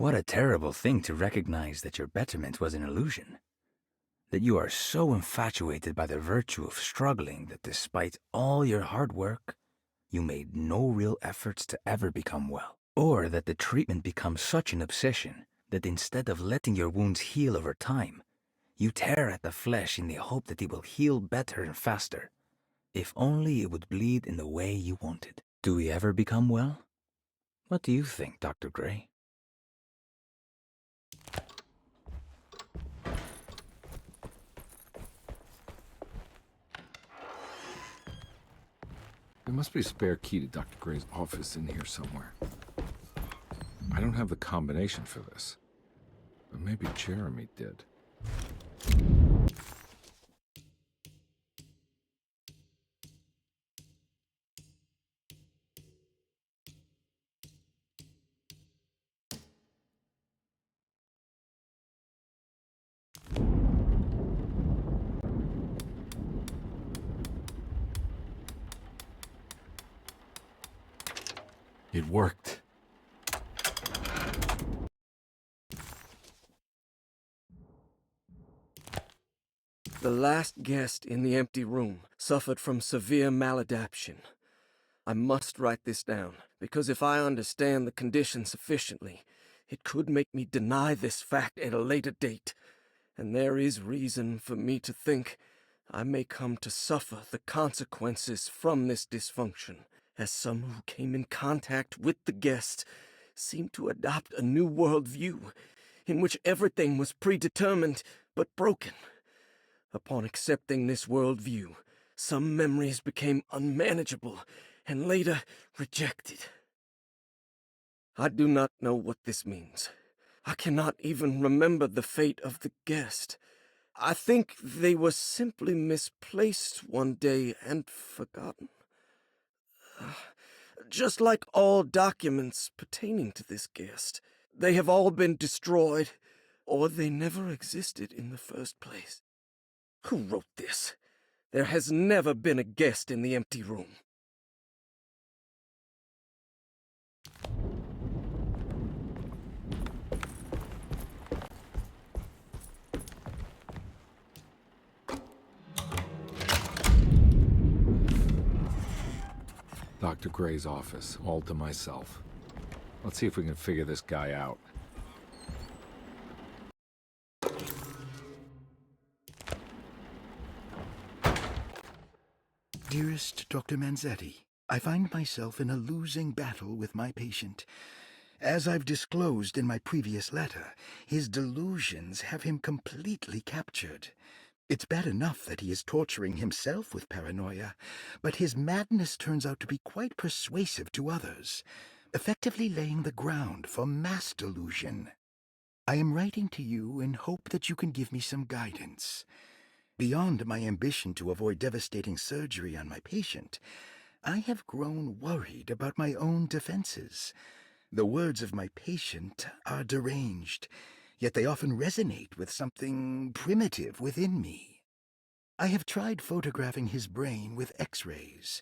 What a terrible thing to recognize that your betterment was an illusion. That you are so infatuated by the virtue of struggling that despite all your hard work, you made no real efforts to ever become well. Or that the treatment becomes such an obsession that instead of letting your wounds heal over time, you tear at the flesh in the hope that it will heal better and faster, if only it would bleed in the way you wanted. Do we ever become well? What do you think, Dr. Gray? There must be a spare key to Dr. Gray's office in here somewhere. I don't have the combination for this, but maybe Jeremy did. It worked. The last guest in the empty room suffered from severe maladaptation. I must write this down, because if I understand the condition sufficiently, it could make me deny this fact at a later date, and there is reason for me to think I may come to suffer the consequences from this dysfunction, as some who came in contact with the guest seemed to adopt a new worldview in which everything was predetermined but broken. Upon accepting this worldview, some memories became unmanageable and later rejected. I do not know what this means. I cannot even remember the fate of the guest. I think they were simply misplaced one day and forgotten. Just like all documents pertaining to this guest, they have all been destroyed, or they never existed in the first place. Who wrote this? There has never been a guest in the empty room. Dr. Gray's office, all to myself. Let's see if we can figure this guy out. Dearest Dr. Manzetti, I find myself in a losing battle with my patient. As I've disclosed in my previous letter, his delusions have him completely captured. It's bad enough that he is torturing himself with paranoia, but his madness turns out to be quite persuasive to others, effectively laying the ground for mass delusion. I am writing to you in hope that you can give me some guidance. Beyond my ambition to avoid devastating surgery on my patient, I have grown worried about my own defenses. The words of my patient are deranged, yet they often resonate with something primitive within me. I have tried photographing his brain with X-rays.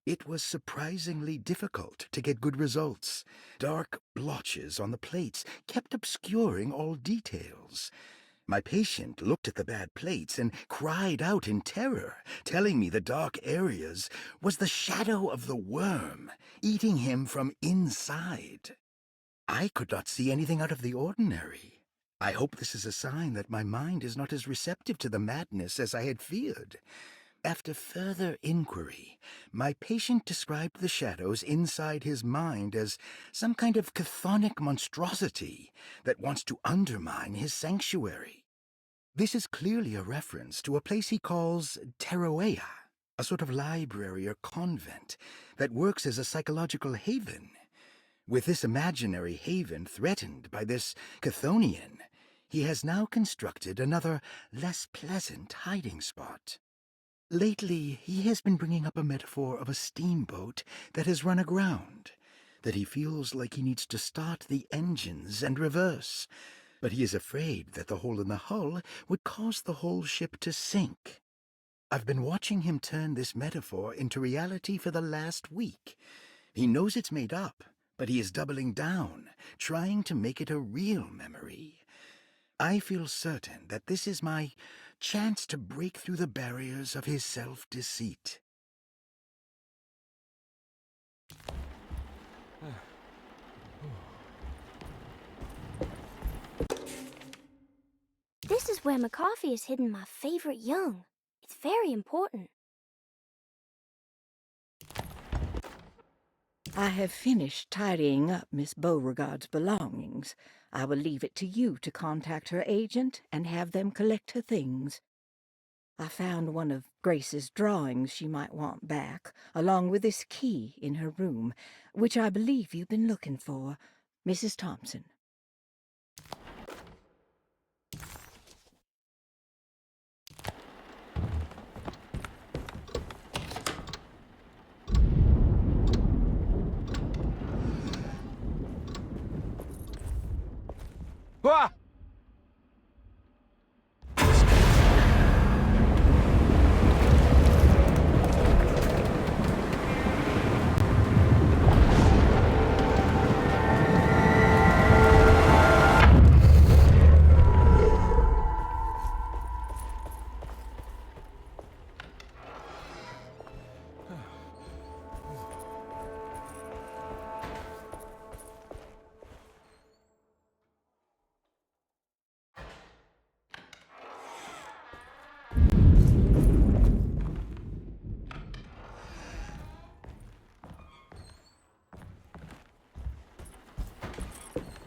It was surprisingly difficult to get good results. Dark blotches on the plates kept obscuring all details. My patient looked at the bad plates and cried out in terror, telling me the dark areas was the shadow of the worm, eating him from inside. I could not see anything out of the ordinary. I hope this is a sign that my mind is not as receptive to the madness as I had feared. After further inquiry, my patient described the shadows inside his mind as some kind of chthonic monstrosity that wants to undermine his sanctuary. This is clearly a reference to a place he calls Teroea, a sort of library or convent that works as a psychological haven. With this imaginary haven threatened by this Chthonian, he has now constructed another, less pleasant hiding spot. Lately, he has been bringing up a metaphor of a steamboat that has run aground, that he feels like he needs to start the engines and reverse, but he is afraid that the hole in the hull would cause the whole ship to sink. I've been watching him turn this metaphor into reality for the last week. He knows it's made up, but he is doubling down, trying to make it a real memory. I feel certain that this is my chance to break through the barriers of his self-deceit. This is where McCarthy has hidden my favorite young. It's very important. I have finished tidying up Miss Beauregard's belongings. I will leave it to you to contact her agent and have them collect her things. I found one of Grace's drawings she might want back, along with this key in her room, which I believe you've been looking for, Mrs. Thompson. Ah!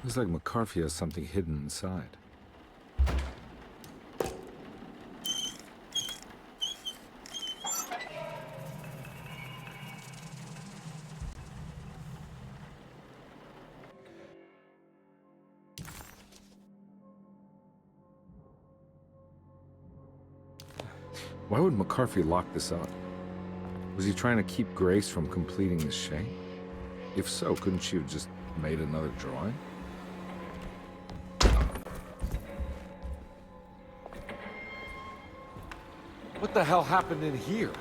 Looks like McCarthy has something hidden inside. Why would McCarthy lock this up? Was he trying to keep Grace from completing the shape? If so, couldn't she have just made another drawing? What the hell happened in here?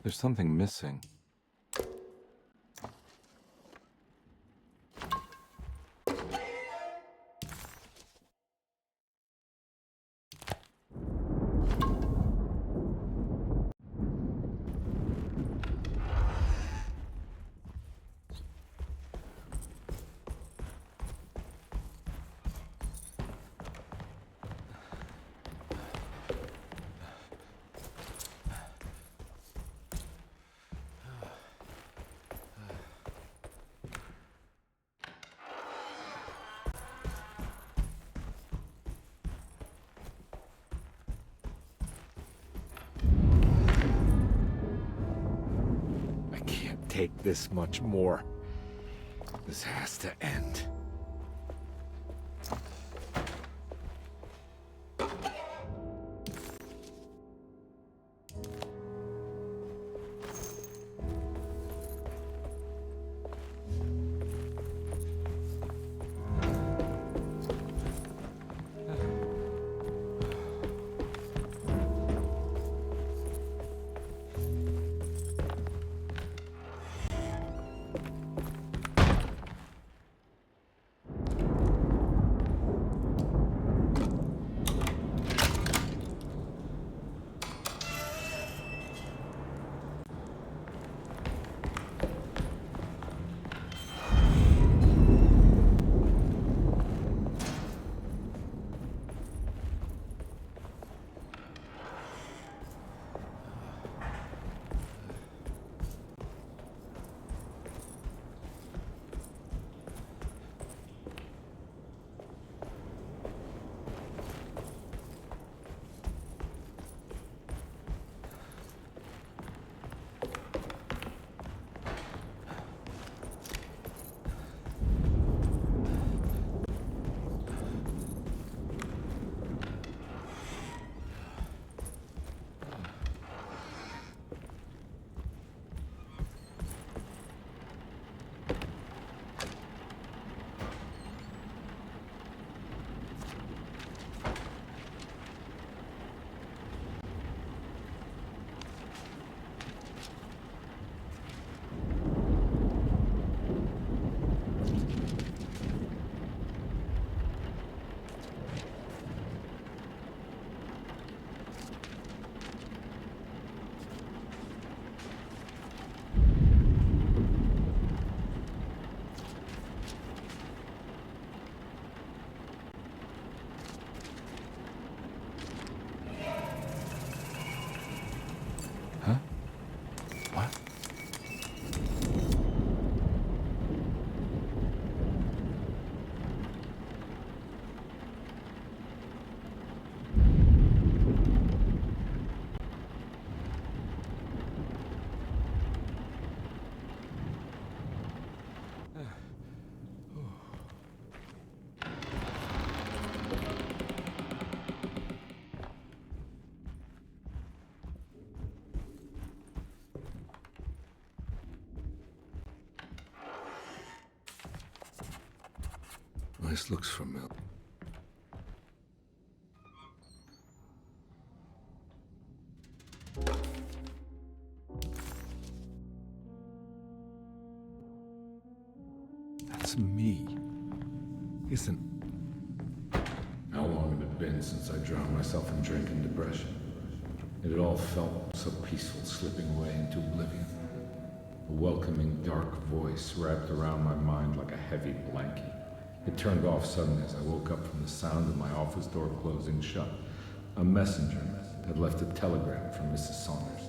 There's something missing. take this much more. This has to end. This looks familiar. That's me. Isn't... How long had it been since I drowned myself in drink and depression? It had all felt so peaceful, slipping away into oblivion. A welcoming, dark voice wrapped around my mind like a heavy blanket. It turned off suddenly as I woke up from the sound of my office door closing shut. A messenger had left a telegram from Mrs. Saunders.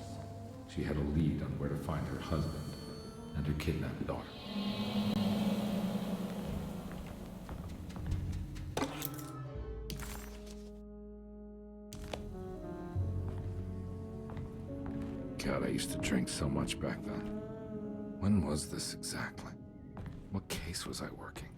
She had a lead on where to find her husband and her kidnapped daughter. God, I used to drink so much back then. When was this exactly? What case was I working?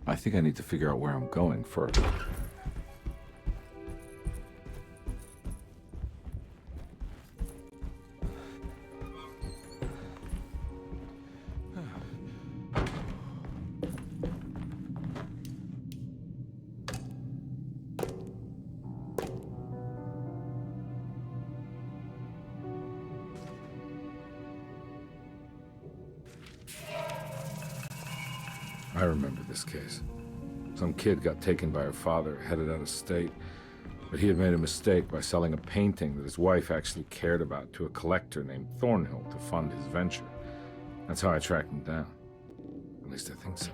I think I need to figure out where I'm going first. I remember this case. Some kid got taken by her father, headed out of state, but he had made a mistake by selling a painting that his wife actually cared about to a collector named Thornhill to fund his venture. That's how I tracked him down. At least I think so.